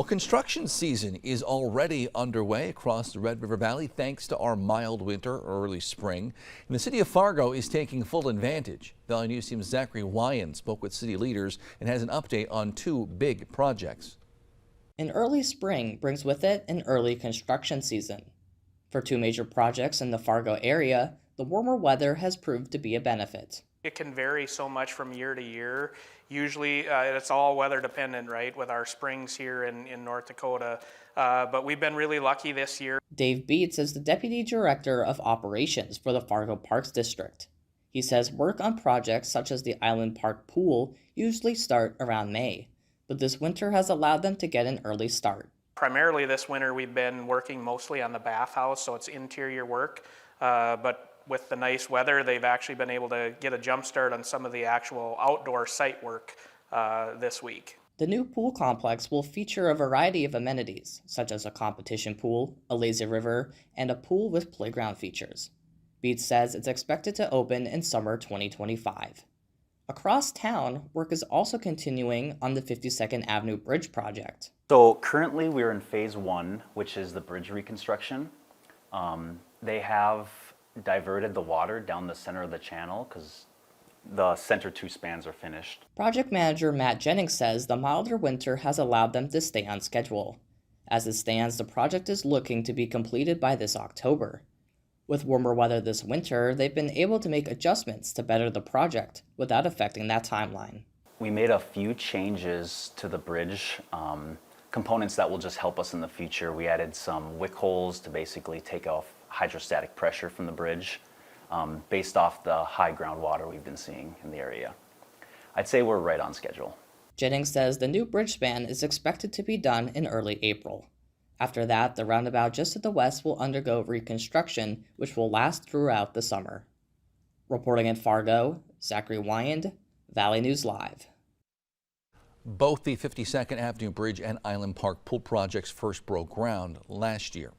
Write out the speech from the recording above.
Well, construction season is already underway across the Red River Valley thanks to our mild winter or early spring. And the city of Fargo is taking full advantage. Valley News Team's Zachary Wyan spoke with city leaders and has an update on two big projects. An early spring brings with it an early construction season. For two major projects in the Fargo area, the warmer weather has proved to be a benefit. It can vary so much from year to year. Usually it's all weather dependent, right, with our springs here in North Dakota. But we've been really lucky this year. Dave Beets is the Deputy Director of Operations for the Fargo Parks District. He says work on projects such as the Island Park pool usually start around May, but this winter has allowed them to get an early start. Primarily this winter we've been working mostly on the bathhouse, so it's interior work. But with the nice weather, they've actually been able to get a jump start on some of the actual outdoor site work this week. The new pool complex will feature a variety of amenities, such as a competition pool, a lazy river, and a pool with playground features. Beets says it's expected to open in summer 2025. Across town, work is also continuing on the 52nd Avenue Bridge project. So currently we're in phase one, which is the bridge reconstruction. They have diverted the water down the center of the channel because the center two spans are finished. Project manager Matt Jennings says the milder winter has allowed them to stay on schedule. As it stands, the project is looking to be completed by this October. With warmer weather this winter, they've been able to make adjustments to better the project without affecting that timeline. We made a few changes to the bridge, components that will just help us in the future. We added some wick holes to basically take off hydrostatic pressure from the bridge based off the high groundwater we've been seeing in the area. I'd say we're right on schedule. Jennings says the new bridge span is expected to be done in early April. After that, the roundabout just to the west will undergo reconstruction, which will last throughout the summer. Reporting in Fargo, Zachary Wyand, Valley News Live. Both the 52nd Avenue Bridge and Island Park pool projects first broke ground last year.